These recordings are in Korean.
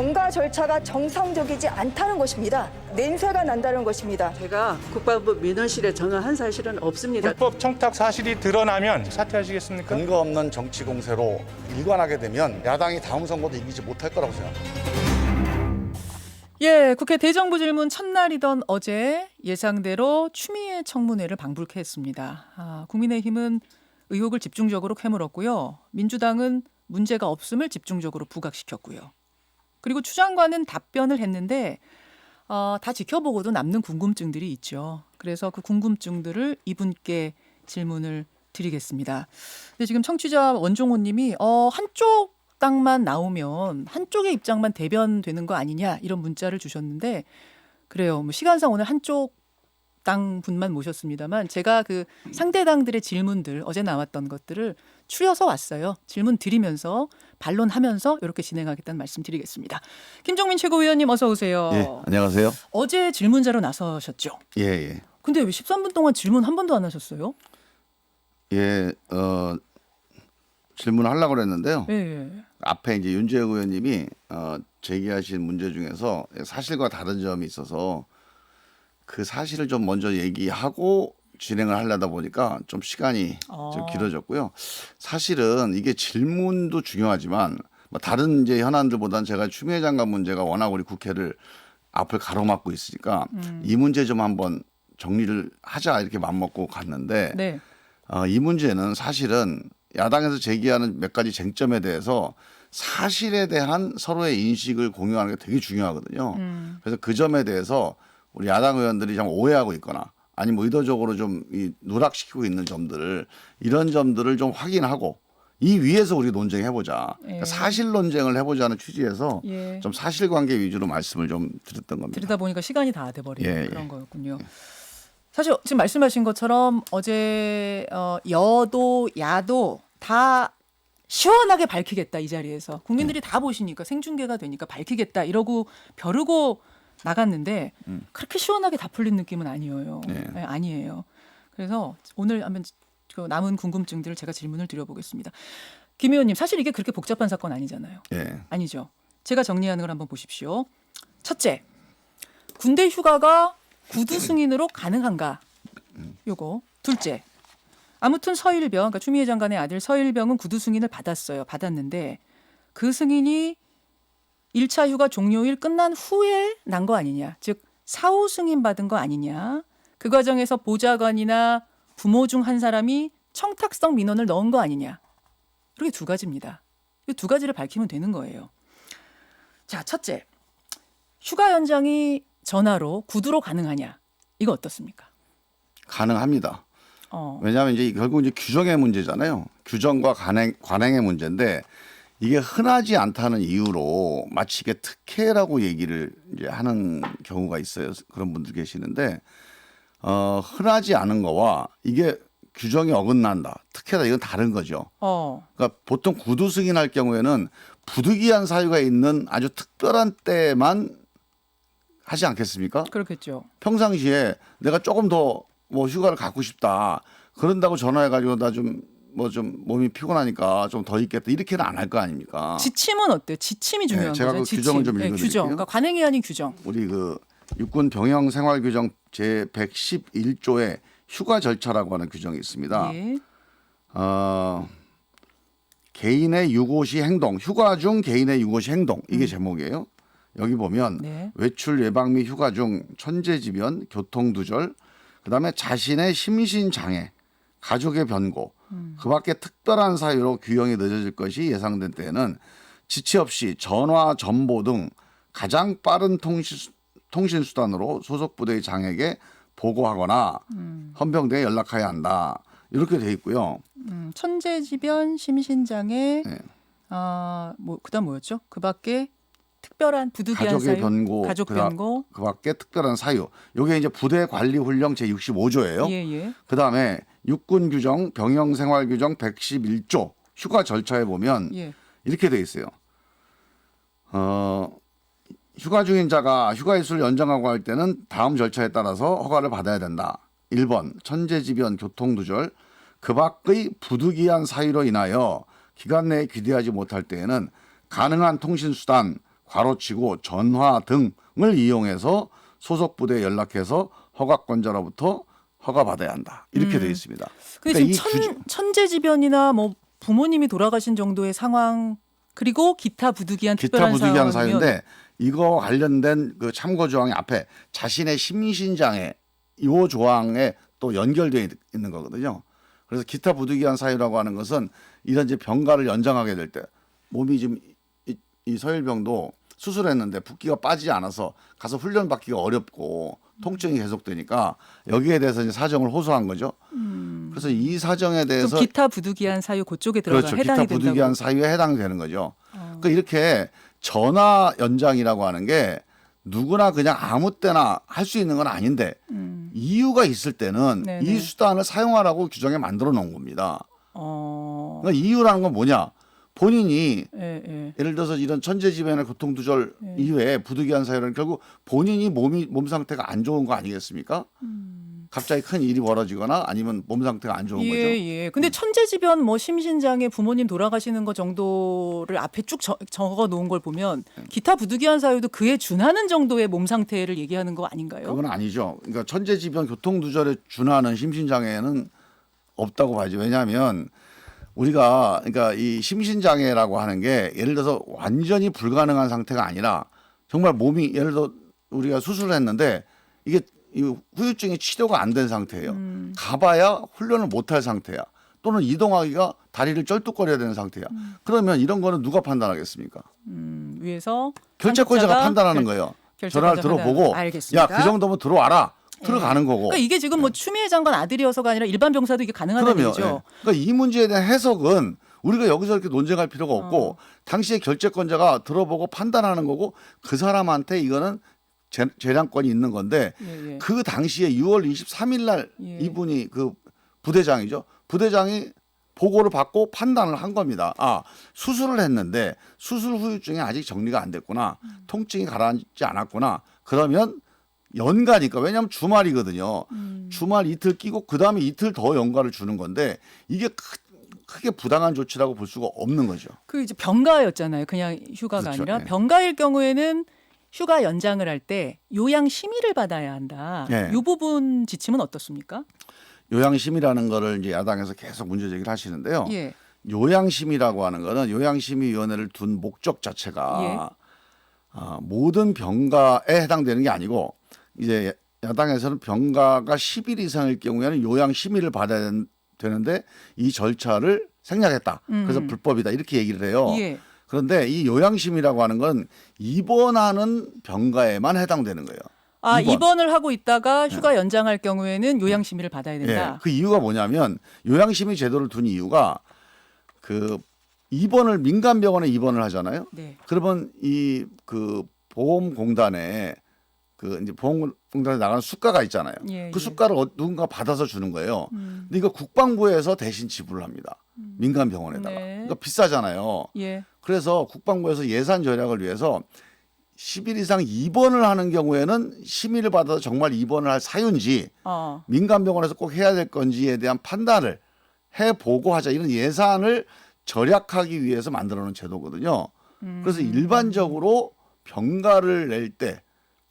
경과 절차가 정상적이지 않다는 것입니다. 냄새가 난다는 것입니다. 제가 국방부 민원실에 전화한 사실은 없습니다. 불법 청탁 사실이 드러나면 사퇴하시겠습니까? 근거 없는 정치 공세로 일관하게 되면 야당이 다음 선거도 이기지 못할 거라고 생각합니다. 예, 국회 대정부 질문 첫날이던 어제 예상대로 추미애 청문회를 방불케 했습니다. 국민의힘은 의혹을 집중적으로 캐물었고요. 민주당은 문제가 없음을 집중적으로 부각시켰고요. 그리고 추 장관은 답변을 했는데 다 지켜보고도 남는 궁금증들이 있죠. 그래서 그 궁금증들을 이분께 질문을 드리겠습니다. 근데 지금 청취자 원종호 님이 한쪽 당만 나오면 한쪽의 입장만 대변되는 거 아니냐 이런 문자를 주셨는데 그래요. 뭐 시간상 오늘 한쪽 당 분만 모셨습니다만 제가 그 상대 당들의 질문들 어제 나왔던 것들을 추려서 왔어요. 질문 드리면서 반론하면서 이렇게 진행하겠다는 말씀 드리겠습니다. 김종민 최고위원님 어서 오세요. 예, 안녕하세요. 어제 질문자로 나서셨죠? 예, 예. 근데 왜 13분 동안 질문 한 번도 안 하셨어요? 예, 질문하려고 그랬는데요. 예, 예. 앞에 이제 윤재욱 의원님이 제기하신 문제 중에서 사실과 다른 점이 있어서 그 사실을 좀 먼저 얘기하고 진행을 하려다 보니까 좀 시간이 좀 길어졌고요. 사실은 이게 질문도 중요하지만 뭐 다른 이제 현안들보다는 제가 추미애 장관 문제가 워낙 우리 국회를 앞을 가로막고 있으니까 이 문제 좀 한번 정리를 하자 이렇게 맘먹고 갔는데 네. 이 문제는 사실은 야당에서 제기하는 몇 가지 쟁점에 대해서 사실에 대한 서로의 인식을 공유하는 게 되게 중요하거든요. 그래서 그 점에 대해서 우리 야당 의원들이 좀 오해하고 있거나 아니면 의도적으로 좀 누락시키고 있는 점들을 이런 점들을 좀 확인하고 이 위에서 우리 논쟁해보자. 그러니까 사실 논쟁을 해보자는 취지에서 좀 사실관계 위주로 말씀을 좀 드렸던 겁니다. 들으다 보니까 시간이 다 돼버리는 예, 그런 거였군요. 사실 지금 말씀하신 것처럼 어제 여도 야도 다 시원하게 밝히겠다 이 자리에서 국민들이 다 보시니까 생중계가 되니까 밝히겠다 이러고 벼르고 나갔는데 그렇게 시원하게 다 풀린 느낌은 아니에요. 네. 네, 아니에요. 그래서 오늘 한번 그 남은 궁금증들을 제가 질문을 드려보겠습니다. 김 의원님 사실 이게 그렇게 복잡한 사건 아니잖아요. 예. 아니죠. 제가 정리하는 걸 한번 보십시오. 첫째, 군대 휴가가 구두 승인으로 가능한가? 요거. 둘째, 아무튼 서일병, 그러니까 추미애 장관의 아들 서일병은 구두 승인을 받았어요. 받았는데 그 승인이 1차 휴가 종료일 끝난 후에 난 거 아니냐. 즉 사후 승인 받은 거 아니냐. 그 과정에서 보좌관이나 부모 중 한 사람이 청탁성 민원을 넣은 거 아니냐. 이렇게 두 가지입니다. 이 두 가지를 밝히면 되는 거예요. 자, 첫째. 휴가 연장이 전화로 구두로 가능하냐. 이거 어떻습니까? 가능합니다. 왜냐하면 이제 결국 이제 규정의 문제잖아요. 규정과 관행의 문제인데 이게 흔하지 않다는 이유로 마치 이게 특혜라고 얘기를 이제 하는 경우가 있어요. 그런 분들 계시는데 흔하지 않은 거와 이게 규정이 어긋난다, 특혜다 이건 다른 거죠. 그러니까 보통 구두 승인할 경우에는 부득이한 사유가 있는 아주 특별한 때만 하지 않겠습니까? 그렇겠죠. 평상시에 내가 조금 더 뭐 휴가를 갖고 싶다. 그런다고 전화해가지고 나 좀 몸이 피곤하니까 좀 더 있겠다. 이렇게는 안 할 거 아닙니까? 지침은 어때요? 지침이 중요한 제가 거죠. 그 규정을 좀 읽어드릴게요. 규정. 그러니까 관행이 아닌 규정. 우리 그 육군 병영 생활 규정 제 111조에 휴가 절차라고 하는 규정이 있습니다. 예. 개인의 유고시 행동, 휴가 중 개인의 유고시 행동 이게 제목이에요. 여기 보면 네. 외출 예방 및 휴가 중 천재지변, 교통두절, 그다음에 자신의 심신 장애, 가족의 변고, 그밖에 특별한 사유로 규형이 늦어질 것이 예상된 때에는 지체 없이 전화, 전보 등 가장 빠른 통신 수단으로 소속 부대의 장에게 보고하거나 헌병대에 연락해야 한다. 이렇게 돼 있고요. 천재지변, 심신장애, 네. 뭐 그다음 뭐였죠? 그밖에 특별한 부득이한 가족의 사유, 변고, 가족 변고, 그밖에 특별한 사유. 이게 이제 부대 관리 훈령 제 65조예요. 예. 그다음에 육군 규정, 병영 생활 규정 111조 휴가 절차에 보면 예. 이렇게 돼 있어요. 휴가 중인 자가 휴가 일수를 연장하고 할 때는 다음 절차에 따라서 허가를 받아야 된다. 1번 천재지변, 교통두절, 그 밖의 부득이한 사유로 인하여 기간 내에 귀대하지 못할 때에는 가능한 통신수단, 괄호치고 전화 등을 이용해서 소속 부대에 연락해서 허가권자로부터 허가받아야 한다. 이렇게 되어 있습니다. 근데 그러니까 지금 천재지변이나 뭐 부모님이 돌아가신 정도의 상황 그리고 기타 부득이한 기타 특별한 부득이한 상황이면 사유인데 이거 관련된 그 참고 조항이 앞에 자신의 심신장애 이 조항에 또 연결되어 있는 거거든요. 그래서 기타 부득이한 사유라고 하는 것은 이런 이제 병가를 연장하게 될 때 몸이 지금 이 서일병도 수술했는데 붓기가 빠지지 않아서 가서 훈련 받기가 어렵고 통증이 계속되니까 여기에 대해서 이제 사정을 호소한 거죠. 그래서 이 사정에 대해서 좀 기타 부득이한 사유 그쪽에 들어가 그렇죠. 해당이 기타 부득이한 된다고. 사유에 해당되는 거죠. 그러니까 이렇게 전화 연장이라고 하는 게 누구나 그냥 아무 때나 할 수 있는 건 아닌데 이유가 있을 때는 네네. 이 수단을 사용하라고 규정에 만들어 놓은 겁니다. 어. 그러니까 이유라는 건 뭐냐? 본인이 예, 예. 예를 들어서 이런 천재지변의 고통두절 이후에 부득이한 사유는 결국 본인이 몸 상태가 안 좋은 거 아니겠습니까? 갑자기 큰 일이 벌어지거나 아니면 몸 상태가 안 좋은 예, 거죠. 예. 근데 천재지변 뭐 심신장애 부모님 돌아가시는 거 정도를 앞에 쭉 적어 놓은 걸 보면 기타 부득이한 사유도 그에 준하는 정도의 몸 상태를 얘기하는 거 아닌가요? 그건 아니죠. 그러니까 천재지변 교통두절에 준하는 심신장애는 없다고 봐야죠. 왜냐하면 우리가 그러니까 이 심신장애라고 하는 게 예를 들어서 완전히 불가능한 상태가 아니라 정말 몸이 예를 들어 우리가 수술을 했는데 이게 이 후유증이 치료가 안 된 상태예요. 가봐야 훈련을 못할 상태야. 또는 이동하기가 다리를 쩔뚝거려야 되는 상태야. 그러면 이런 거는 누가 판단하겠습니까? 위에서 결재권자가 상급자가 판단하는 거예요. 결재권자 전화를 들어보고 알겠습니다. 야 그 정도면 들어와라. 들어가는 거고. 그러니까 이게 지금 뭐 추미애 장관 아들이어서가 아니라 일반 병사도 이게 가능하다는 그럼요. 얘기죠. 예. 그러니까 이 문제에 대한 해석은 우리가 여기서 이렇게 논쟁할 필요가 없고 당시에 결재권자가 들어보고 판단하는 거고 그 사람한테 이거는 재량권이 있는 건데 예, 예. 그 당시에 6월 23일 날 예. 이분이 그 부대장이죠. 부대장이 보고를 받고 판단을 한 겁니다. 아, 수술을 했는데 수술 후유증이 아직 정리가 안 됐구나. 통증이 가라앉지 않았구나. 그러면 연가니까 왜냐하면 주말이거든요. 주말 이틀 끼고 그다음에 이틀 더 연가를 주는 건데 이게 크게 부당한 조치라고 볼 수가 없는 거죠. 그 이제 병가였잖아요. 그냥 휴가가 그렇죠. 아니라 예. 병가일 경우에는 휴가 연장을 할 때 요양 심의를 받아야 한다. 예. 이 부분 지침은 어떻습니까? 요양심이라는 거를 이제 야당에서 계속 문제 제기를 하시는데요. 예. 요양심이라고 하는 거는 요양심의위원회를 둔 목적 자체가 모든 병가에 해당되는 게 아니고 이제 야당에서는 병가가 10일 이상일 경우에는 요양심의를 받아야 되는데 이 절차를 생략했다. 그래서 불법이다. 이렇게 얘기를 해요. 예. 그런데 이 요양심이라고 하는 건 입원하는 병가에만 해당되는 거예요. 아, 입원. 입원을 하고 있다가 휴가 연장할 경우에는 요양 심의를 받아야 예, 된다. 그 이유가 뭐냐면 요양심의 제도를 둔 이유가 그 입원을 민간 병원에 입원을 하잖아요. 네. 그러면 이 그 보험공단에 그 이제 보험공단에 나가는 수가가 있잖아요. 예, 그 예. 수가를 누군가 받아서 주는 거예요. 근데 이거 국방부에서 대신 지불을 합니다. 민간 병원에다가. 네. 그러니까 비싸잖아요. 예. 그래서 국방부에서 예산 절약을 위해서 10일 이상 입원을 하는 경우에는 심의를 받아서 정말 입원을 할 사유인지 민간 병원에서 꼭 해야 될 건지에 대한 판단을 해보고 하자 이런 예산을 절약하기 위해서 만들어 놓은 제도거든요. 그래서 일반적으로 병가를 낼 때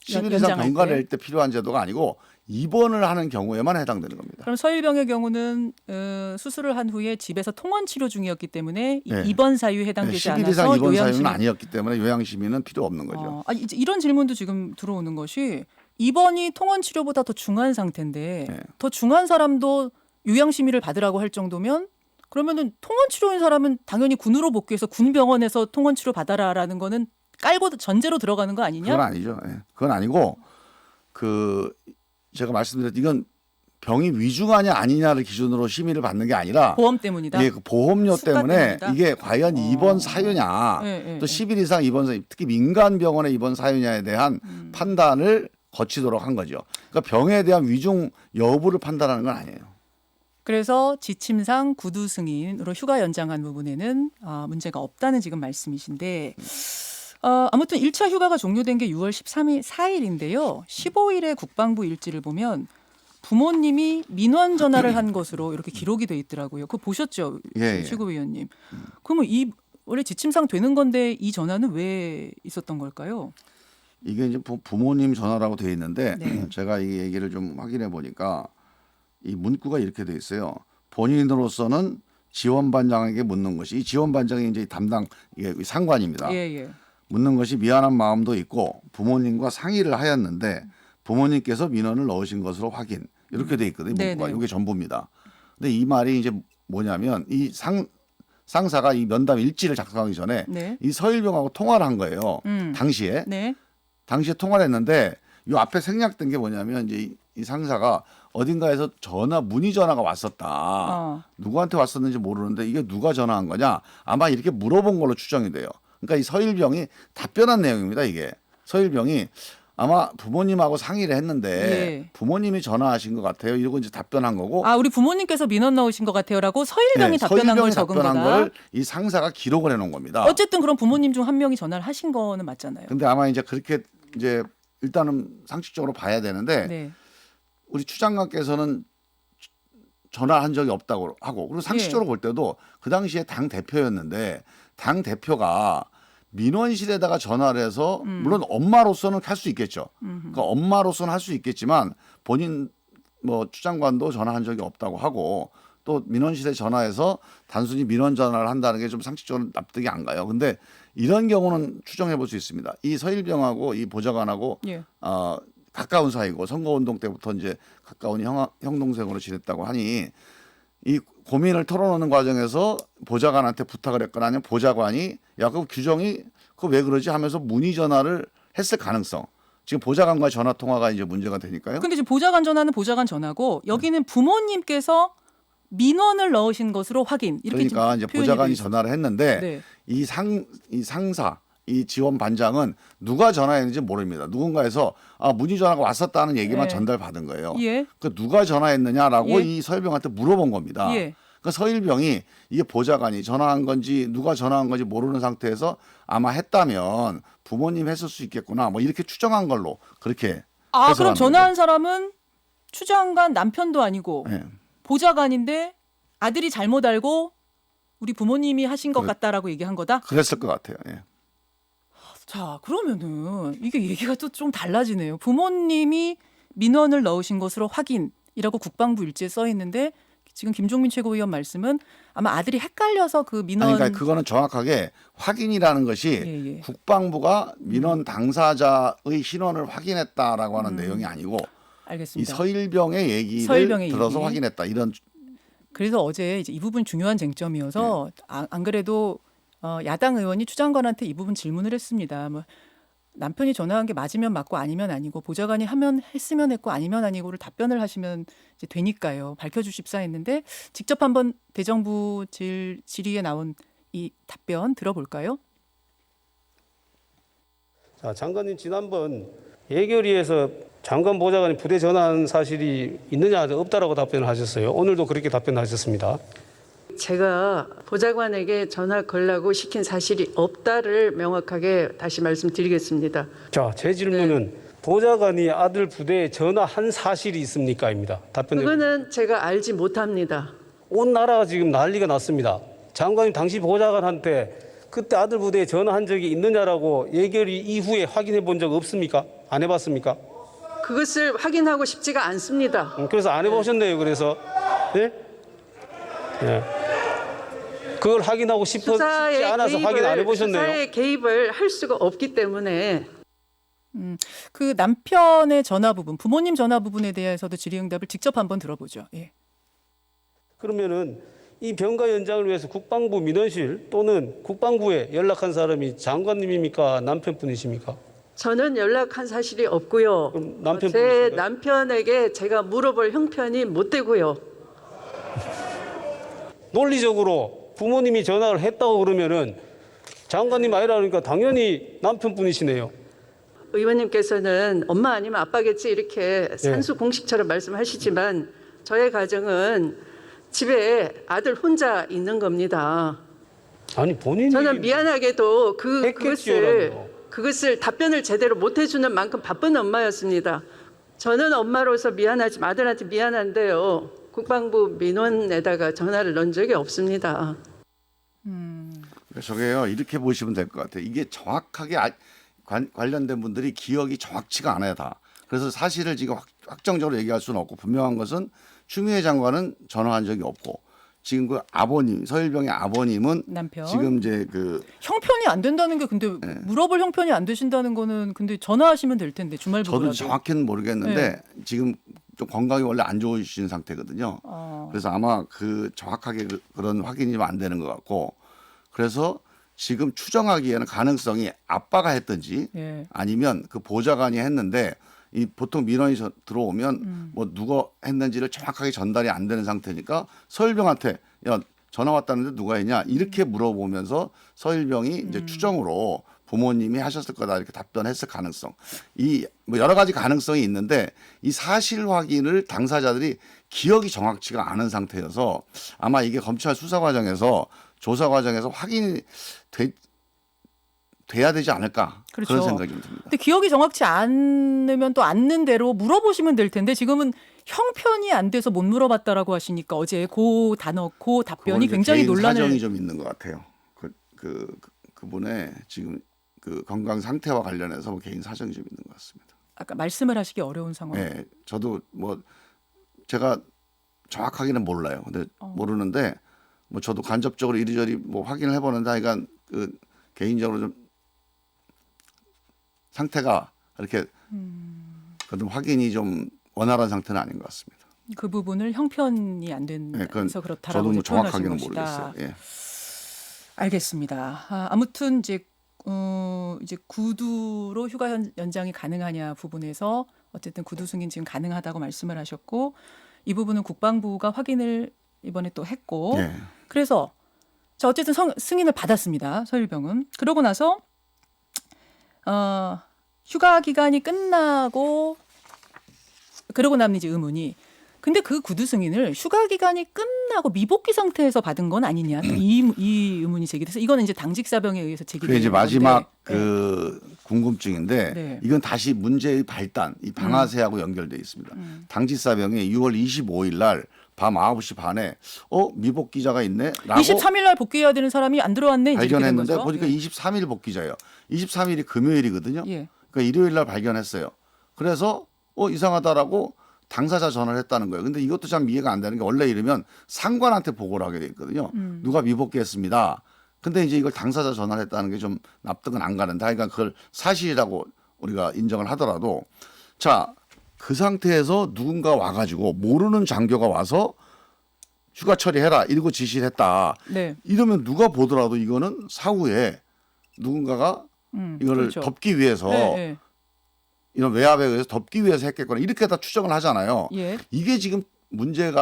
10일 이상 연장할 병가를 때? 낼 때 필요한 제도가 아니고 입원을 하는 경우에만 해당되는 겁니다. 그럼 서일병의 경우는 수술을 한 후에 집에서 통원 치료 중이었기 때문에 이 네. 입원 사유에 해당되지 10일 않아서 이상 입원 요양 사유는 심의. 아니었기 때문에 요양심의는 필요 없는 거죠. 이제 이런 질문도 지금 들어오는 것이 입원이 통원 치료보다 더 중한 상태인데 네. 더 중한 사람도 요양 심의를 받으라고 할 정도면 그러면은 통원 치료인 사람은 당연히 군으로 복귀해서 군 병원에서 통원 치료 받아라라는 거는 깔고 전제로 들어가는 거 아니냐? 그건 아니죠. 예. 그건 아니고 그 제가 말씀드렸 이건 병이 위중하냐 아니냐를 기준으로 심의를 받는 게 아니라 보험 때문이다. 그 보험료 수가 때문에 때문이다? 이게 과연 입원 사유냐 예, 예, 또 예. 10일 이상 입원 사유 특히 민간 병원의 입원 사유냐에 대한 판단을 거치도록 한 거죠. 그러니까 병에 대한 위중 여부를 판단하는 건 아니에요. 그래서 지침상 구두 승인으로 휴가 연장한 부분에는 문제가 없다는 지금 말씀이신데 아무튼 1차 휴가가 종료된 게 6월 13일 4일인데요. 15일에 국방부 일지를 보면 부모님이 민원 전화를 한 것으로 이렇게 기록이 돼 있더라고요. 그거 보셨죠? 예, 예. 최고위원님. 그러면 이 원래 지침상 되는 건데 이 전화는 왜 있었던 걸까요? 이게 이제 부모님 전화라고 돼 있는데 네. 제가 이 얘기를 좀 확인해 보니까 이 문구가 이렇게 돼 있어요. 본인으로서는 지원반장에게 묻는 것이, 이 지원반장이 이제 담당 이게 상관입니다. 예. 묻는 것이 미안한 마음도 있고 부모님과 상의를 하였는데 부모님께서 민원을 넣으신 것으로 확인, 이렇게 돼 있거든요. 문구가. 네네. 이게 전부입니다. 근데 이 말이 이제 뭐냐면 이 상사가 이 면담 일지를 작성하기 전에 네. 이 서일병하고 통화를 한 거예요. 당시에. 네. 당시에 통화를 했는데 이 앞에 생략된 게 뭐냐면 이제 이 상사가 어딘가에서 문의 전화가 왔었다. 누구한테 왔었는지 모르는데 이게 누가 전화한 거냐? 아마 이렇게 물어본 걸로 추정이 돼요. 그러니까 이 서일병이 답변한 내용입니다. 이게 서일병이 아마 부모님하고 상의를 했는데 예. 부모님이 전화하신 것 같아요. 이러고 이제 답변한 거고. 아, 우리 부모님께서 민원 넣으신 것 같아요라고 서일병이 답변한 걸 적은 거다. 걸 이 상사가 기록을 해놓은 겁니다. 어쨌든 그럼 부모님 중 한 명이 전화를 하신 거는 맞잖아요. 근데 아마 이제 그렇게 이제 일단은 상식적으로 봐야 되는데 네. 우리 추 장관께서는 전화한 적이 없다고 하고, 그리고 상식적으로 볼 때도 그 당시에 당 대표였는데 당 대표가 민원실에다가 전화를 해서 물론 엄마로서는 할 수 있겠죠. 그러니까 엄마로서는 할 수 있겠지만 본인 추 장관도 전화한 적이 없다고 하고 또 민원실에 전화해서 단순히 민원 전화를 한다는 게 좀 상식적으로 납득이 안 가요. 근데 이런 경우는 추정해 볼 수 있습니다. 이 서일병하고 이 보좌관하고 예. 가까운 사이고 선거운동 때부터 이제 가까운 형 동생으로 지냈다고 하니 이 고민을 털어놓는 과정에서 보좌관한테 부탁을 했거나 아니면 보좌관이 야, 그 규정이 그거 왜 그러지 하면서 문의 전화를 했을 가능성. 지금 보좌관과의 전화 통화가 이제 문제가 되니까요. 근데 지금 보좌관 전화는 보좌관 전화고 여기는 부모님께서 민원을 넣으신 것으로 확인. 이렇게 그러니까 이제 표현이 보좌관이 돼 있어요. 전화를 했는데 네. 이 상사 이 지원 반장은 누가 전화했는지 모릅니다. 누군가에서 문의 전화가 왔었다는 얘기만 네. 전달받은 거예요. 예. 그 누가 전화했느냐라고 예. 이 서일병한테 물어본 겁니다. 예. 그 서일병이 이게 보좌관이 전화한 건지 누가 전화한 건지 모르는 상태에서 아마 했다면 부모님 했을 수 있겠구나. 이렇게 추정한 걸로 그렇게. 아, 그럼 해석하는 전화한 사람은 추 장관 남편도 아니고 거죠. 예. 보좌관인데 아들이 잘못 알고 우리 부모님이 하신 것 그래. 같다라고 얘기한 거다? 그랬을 것 같아요. 예. 자, 그러면은 이게 얘기가 또 좀 달라지네요. 부모님이 민원을 넣으신 것으로 확인이라고 국방부 일지에 써 있는데 지금 김종민 최고위원 말씀은 아마 아들이 헷갈려서 그 민원 그러니까 그거는 정확하게 확인이라는 것이 예. 국방부가 민원 당사자의 신원을 확인했다라고 하는 내용이 아니고 이 알겠습니다. 서일병의 얘기를 서일병의 들어서 얘기. 확인했다. 이런. 그래서 어제 이제 이 부분 중요한 쟁점이어서 안 그래도 야당 의원이 추 장관한테 이 부분 질문을 했습니다. 남편이 전화한 게 맞으면 맞고 아니면 아니고 보좌관이 하면 했으면 했고 아니면 아니고를 답변을 하시면 이제 되니까요. 밝혀주십사 했는데 직접 한번 대정부 질의에 나온 이 답변 들어볼까요? 자, 장관님 지난번 예결위에서 장관 보좌관이 부대 전화한 사실이 있느냐 없다라고 답변을 하셨어요. 오늘도 그렇게 답변하셨습니다. 제가 보좌관에게 전화 걸라고 시킨 사실이 없다를 명확하게 다시 말씀드리겠습니다. 자, 제 질문은 보좌관이 아들 부대에 전화한 사실이 있습니까?입니다. 답변해. 그거는 제가 알지 못합니다. 온 나라가 지금 난리가 났습니다. 장관님 당시 보좌관한테 그때 아들 부대에 전화한 적이 있느냐라고 예결위 이후에 확인해 본 적 없습니까? 안 해봤습니까? 그것을 확인하고 싶지가 않습니다. 그래서 안 해보셨네요. 그래서 예? 예. 그걸 확인하고 싶지 않아서 확인 안 해보셨네요. 수사에 개입을 할 수가 없기 때문에 그 남편의 전화 부분, 부모님 전화 부분에 대해서도 질의응답을 직접 한번 들어보죠. 예. 그러면은 이 병가 연장을 위해서 국방부 민원실 또는 국방부에 연락한 사람이 장관님입니까? 남편분이십니까? 저는 연락한 사실이 없고요. 그럼 제 남편분이신가요? 남편에게 제가 물어볼 형편이 못 되고요. 논리적으로 부모님이 전화를 했다고 그러면은 장관님 아니라 그러니까 당연히 남편분이시네요. 의원님께서는 엄마 아니면 아빠겠지 이렇게 산수 공식처럼 말씀하시지만 저의 가정은 집에 아들 혼자 있는 겁니다. 아니 본인이 저는 미안하게도 했겠지요라고요. 그것을 답변을 제대로 못 해주는 만큼 바쁜 엄마였습니다. 저는 엄마로서 미안하지만 아들한테 미안한데요. 국방부 민원에다가 전화를 넣은 적이 없습니다. 저게요 이렇게 보시면 될 것 같아요. 이게 정확하게 관련된 분들이 기억이 정확치가 않아요 다. 그래서 사실을 지금 확정적으로 얘기할 수는 없고 분명한 것은 추미애 장관은 전화한 적이 없고 지금 그 아버님 서일병의 아버님은 남편. 지금 이제 그 형편이 안 된다는 게 근데 물어볼 형편이 안 되신다는 거는 근데 전화하시면 될 텐데 주말 저도 부부라도. 정확히는 모르겠는데 지금 좀 건강이 원래 안 좋으신 상태거든요. 그래서 아마 그 정확하게 그런 확인이 좀 안 되는 것 같고 그래서 지금 추정하기에는 가능성이 아빠가 했든지 예. 아니면 그 보좌관이 했는데 이 보통 민원이 들어오면 뭐 누가 했는지를 정확하게 전달이 안 되는 상태니까 서일병한테 야 전화 왔다는데 누가 했냐 이렇게 물어보면서 서일병이 이제 추정으로 부모님이 하셨을 거다 이렇게 답변했을 가능성 이 뭐 여러 가지 가능성이 있는데 이 사실 확인을 당사자들이 기억이 정확치가 않은 상태여서 아마 이게 검찰 수사 과정에서 조사 과정에서 확인이 돼야 되지 않을까 그렇죠. 그런 생각이 좀 듭니다. 근데 기억이 정확치 않으면 또 않는 대로 물어보시면 될 텐데 지금은 형편이 안 돼서 못 물어봤다라고 하시니까 어제 그 단어, 그 답변이 그건 굉장히 개인 논란을 사정이 좀 있는 것 같아요. 그분의 지금 그 건강 상태와 관련해서 개인 사정이 좀 있는 것 같습니다. 아까 말씀을 하시기 어려운 상황. 네, 저도 뭐 제가 정확하게는 몰라요. 근데 모르는데 뭐 저도 간접적으로 이리저리 뭐 확인을 해보는데 하여간 그 개인적으로 좀 상태가 이렇게 그런 확인이 좀 원활한 상태는 아닌 것 같습니다. 그 부분을 형편이 안 네, 그건 돼서 그렇다라고 저도 뭐 이제 표현하신 정확하게는 것이다. 모르겠어요. 예. 알겠습니다. 아무튼 이제 구두로 휴가 연장이 가능하냐 부분에서 어쨌든 구두 승인 지금 가능하다고 말씀을 하셨고 이 부분은 국방부가 확인을 이번에 또 했고 예. 그래서 자 어쨌든 승인을 받았습니다. 서일병은 그러고 나서 휴가 기간이 끝나고 그러고 나면 이제 의문이 근데 그 구두 승인을 휴가 기간이 끝나고 미복귀 상태에서 받은 건 아니냐 이 의문이 제기돼서 이거는 이제 당직 사병에 의해서 그게 제기된 이제 마지막 건데. 그 궁금증인데 네. 이건 다시 문제의 발단 이 방아쇠하고 연결돼 있습니다. 당직사병이 6월 25일 날 밤 9시 반에 미복귀자가 있네 라고 23일 날 복귀해야 되는 사람이 안 들어왔네 이제 이렇게 된 발견했는데 거죠. 보니까 23일 복귀자예요. 23일이 금요일이거든요. 예. 그러니까 일요일 날 발견했어요. 그래서 이상하다라고 당사자 전화를 했다는 거예요. 근데 이것도 참 이해가 안 되는 게 원래 이러면 상관한테 보고를 하게 돼 있거든요. 누가 미복귀했습니다. 근데 이제 이걸 당사자 전화를 했다는 게 좀 납득은 안 가는데 하여간 그걸 사실이라고 우리가 인정을 하더라도 자, 그 상태에서 누군가 와가지고 모르는 장교가 와서 휴가 처리해라 이러고 지시를 했다. 네. 이러면 누가 보더라도 이거는 사후에 누군가가 이거를 그렇죠. 덮기 위해서 네. 이런 외압에 의해서 덮기 위해서 했겠거나 이렇게 다 추정을 하잖아요. 예. 이게 지금 문제의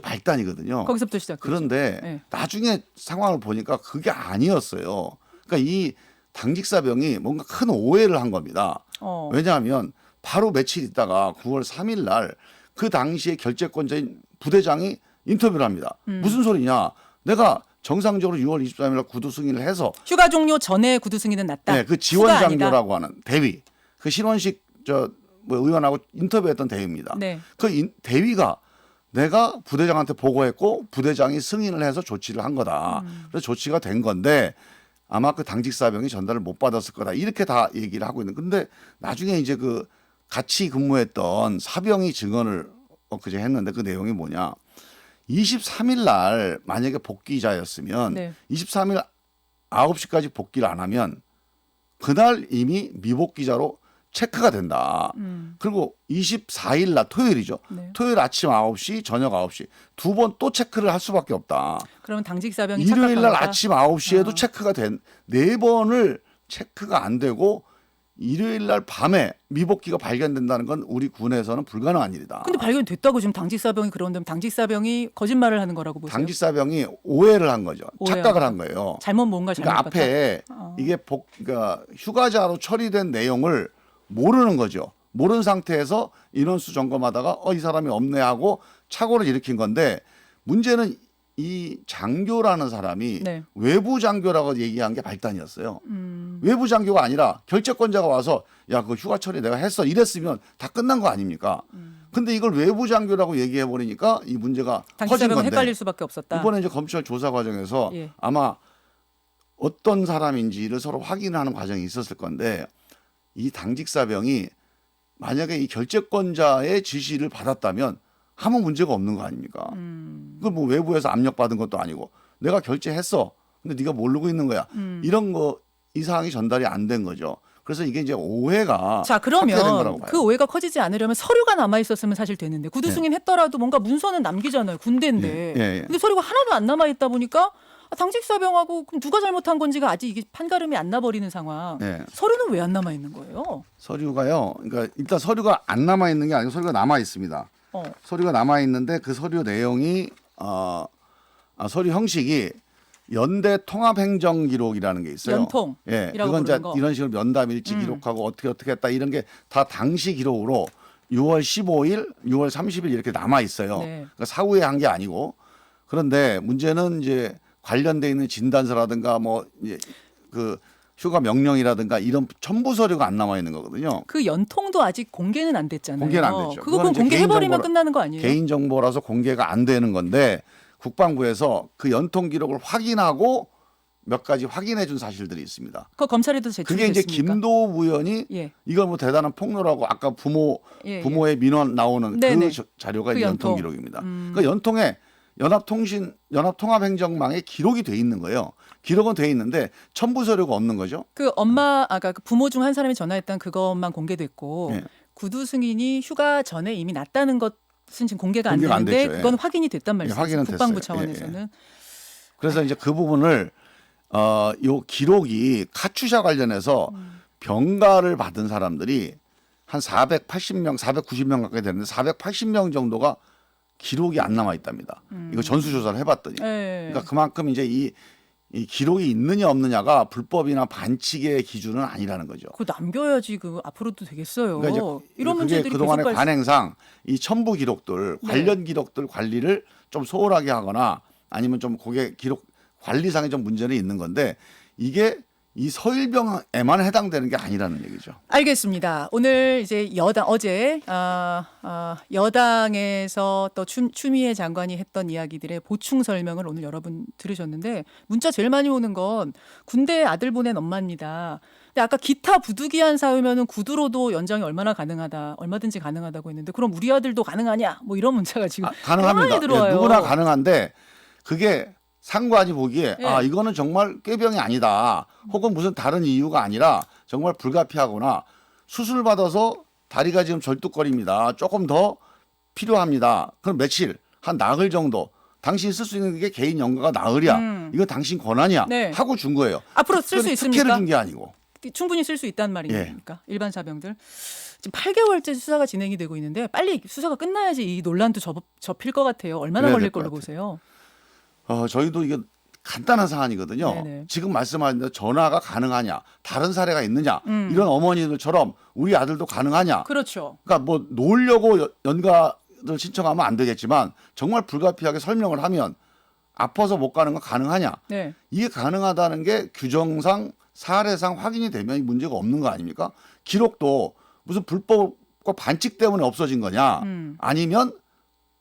발단이거든요. 거기서부터 시작. 그런데 네. 나중에 상황을 보니까 그게 아니었어요. 그러니까 이 당직사병이 뭔가 큰 오해를 한 겁니다. 왜냐하면 바로 며칠 있다가 9월 3일 날 그 당시에 결재권자인 부대장이 인터뷰를 합니다. 무슨 소리냐? 내가 정상적으로 6월 23일 날 구두 승인을 해서 휴가 종료 전에 구두 승인은 났다. 네, 그 지원 휴가 아니다. 장교라고 하는 대위 그 신원식 의원하고 인터뷰했던 대위입니다. 네. 그 대위가 내가 부대장한테 보고했고 부대장이 승인을 해서 조치를 한 거다. 그래서 조치가 된 건데 아마 그 당직사병이 전달을 못 받았을 거다. 이렇게 다 얘기를 하고 있는. 근데 나중에 이제 그 같이 근무했던 사병이 증언을 엊그제 했는데 그 내용이 뭐냐. 23일 날 만약에 복귀자였으면 네. 23일 9시까지 복귀를 안 하면 그날 이미 미복귀자로 체크가 된다. 그리고 24일 날 토요일이죠. 네. 토요일 아침 9시, 저녁 9시 두 번 또 체크를 할 수밖에 없다. 그럼 당직 사병이 일요일 날 착각한 거다? 아침 9시에도 체크가 된 네 번을 체크가 안 되고 일요일 날 밤에 미복귀가 발견된다는 건 우리 군에서는 불가능한 일이다. 근데 발견됐다고 지금 당직 사병이 그런다면 당직 사병이 거짓말을 하는 거라고 보세요? 당직사병이 오해를 한 거죠. 오해한 착각을 거죠. 한 거예요. 잘못 뭔가 잘못 그러니까 봤다? 앞에 이게 그러니까 휴가자로 처리된 내용을 모르는 거죠. 모르는 상태에서 인원수 점검하다가 이 사람이 없네 하고 착오를 일으킨 건데 문제는 이 장교라는 사람이 네. 외부 장교라고 얘기한 게 발단이었어요. 외부 장교가 아니라 결재권자가 와서 야, 그 휴가 처리 내가 했어 이랬으면 다 끝난 거 아닙니까? 근데 이걸 외부 장교라고 얘기해 버리니까 이 문제가 당직 커진 사병은 건데 헷갈릴 수밖에 없었다. 이번에 이제 검찰 조사 과정에서 예. 아마 어떤 사람인지를 서로 확인하는 과정이 있었을 건데 이 당직사병이 만약에 이 결재권자의 지시를 받았다면 아무 문제가 없는 거 아닙니까? 그걸 뭐 외부에서 압력받은 것도 아니고 내가 결재했어. 근데 네가 모르고 있는 거야. 이런 거 이 사항이 전달이 안 된 거죠. 그래서 이게 이제 오해가 자, 확대된 거라고 그러면 봐요. 그 오해가 커지지 않으려면 서류가 남아 있었으면 사실 되는데 구두 승인 했더라도 뭔가 문서는 남기잖아요. 군대인데. 예. 근데 서류가 하나도 안 남아 있다 보니까 당직사병하고 그럼 누가 잘못한 건지가 아직 이게 판가름이 안 나버리는 상황. 예. 서류는 왜 안 남아 있는 거예요? 서류가요. 그러니까 일단 서류가 안 남아 있는 게 아니고 서류가 남아 있습니다. 서류가 남아 있는데 그 서류 내용이 서류 형식이 연대 통합행정 기록이라는 게 있어요. 연통. 예, 이라고 그건 이제 부르는 거. 이런 식으로 면담 일지 기록하고 어떻게 했다 이런 게 다 당시 기록으로 6월 15일, 6월 30일 이렇게 남아 있어요. 네. 그러니까 사후에 한 게 아니고 그런데 문제는 이제 관련돼 있는 진단서라든가 뭐 이제 그 휴가 명령이라든가 이런 첨부 서류가 안 남아 있는 거거든요. 그 연통도 아직 공개는 안 됐잖아요. 공개는 안 됐죠. 그거 그거는 이제 공개해버리면 개인정보라- 끝나는 거 아니에요? 개인 정보라서 공개가 안 되는 건데 국방부에서 그 연통 기록을 확인하고 몇 가지 확인해 준 사실들이 있습니다. 그거 검찰에도 제출이 그게 이제 됐습니까? 김도우 부원이 예. 이걸 뭐 대단한 폭로라고 아까 예, 부모의 민원 나오는 네네. 그 자료가 그 이제 연통. 연통 기록입니다. 그 연통에 연합통합행정망에 기록이 돼 있는 거예요. 기록은 돼 있는데 첨부 서류가 없는 거죠. 그 그 부모 중 한 사람이 전화했던 그것만 공개됐고 예. 구두 승인이 휴가 전에 이미 났다는 것은 지금 공개가 안 공개가 안 되는데 됐죠. 예. 그건 확인이 됐단 말이죠. 확인은 국방부 됐어요. 차원에서는. 그래서 이제 그 부분을 요 기록이 카투샤 관련해서 병가를 받은 사람들이 한 480명, 490명 가까이 되는데 480명 정도가 기록이 안 남아 있답니다. 이거 전수조사를 해봤더니. 예. 그러니까 그만큼 이제 이 기록이 있느냐 없느냐가 불법이나 반칙의 기준은 아니라는 거죠. 그거 남겨야지 그 앞으로도 되겠어요. 그러니까 이제 이런 그게 문제들이 그동안의 계속 관행상 이 첨부 기록들, 네. 관련 기록들 관리를 좀 소홀하게 하거나 아니면 좀 그게 기록 관리상에 좀 문제는 있는 건데 이게 이 서일병에만 해당되는 게 아니라는 얘기죠. 알겠습니다. 오늘 이제 어제 여당에서 또 추미애 장관이 했던 이야기들의 보충 설명을 오늘 여러분 들으셨는데 문자 제일 많이 오는 건 군대에 아들 보낸 엄마입니다. 근데 아까 기타 부득이한 사유면은 구두로도 연장이 얼마든지 가능하다고 했는데 그럼 우리 아들도 가능하냐? 뭐 이런 문자가 지금 가능합니다. 많이 들어와요. 예, 누구나 가능한데 그게 상관이 보기에 예. 이거는 정말 꾀병이 아니다. 혹은 무슨 다른 이유가 아니라 정말 불가피하거나 수술 받아서 다리가 지금 절뚝거립니다. 조금 더 필요합니다. 그럼 며칠 한 나흘 정도 당신이 쓸 수 있는 게 개인 연가가 나흘이야. 이거 당신 권한이야. 네. 하고 준 거예요. 앞으로 쓸 수 특별히 있습니까? 특혜를 준 게 아니고. 충분히 쓸 수 있다는 말입니까? 일반 사병들. 지금 8개월째 수사가 진행이 되고 있는데 빨리 수사가 끝나야지 이 논란도 접힐 것 같아요. 얼마나 그래야 걸릴 될 것 걸로 같아요. 보세요? 저희도 이게 간단한 사안이거든요. 네네. 지금 말씀하신 대로 전화가 가능하냐, 다른 사례가 있느냐, 이런 어머니들처럼 우리 아들도 가능하냐. 그렇죠. 그러니까 뭐 놓으려고 연가를 신청하면 안 되겠지만 정말 불가피하게 설명을 하면 아파서 못 가는 건 가능하냐. 네. 이게 가능하다는 게 규정상 사례상 확인이 되면 문제가 없는 거 아닙니까? 기록도 무슨 불법과 반칙 때문에 없어진 거냐, 아니면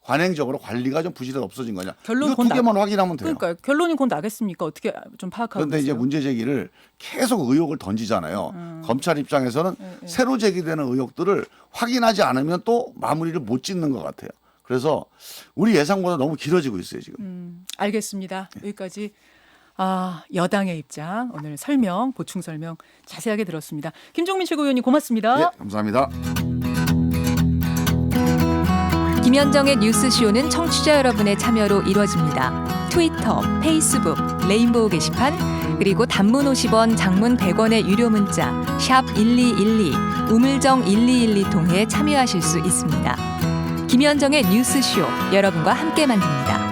관행적으로 관리가 좀 부실해서 없어진 거냐. 결론 이거 두 개만 확인하면 돼요. 그러니까 결론이 곧 나겠습니까? 어떻게 좀 파악하고 그런데 이제 계세요? 문제 제기를 계속 의혹을 던지잖아요. 검찰 입장에서는 새로 제기되는 의혹들을 확인하지 않으면 또 마무리를 못 짓는 것 같아요. 그래서 우리 예상보다 너무 길어지고 있어요 지금. 알겠습니다. 여기까지 여당의 입장 오늘 보충 설명 자세하게 들었습니다. 김종민 최고위원님 고맙습니다. 네, 감사합니다. 김현정의 뉴스쇼는 청취자 여러분의 참여로 이루어집니다. 트위터, 페이스북, 레인보우 게시판, 그리고 단문 50원, 장문 100원의 유료 문자 샵 1212, 우물정 1212 통해 참여하실 수 있습니다. 김현정의 뉴스쇼 여러분과 함께 만듭니다.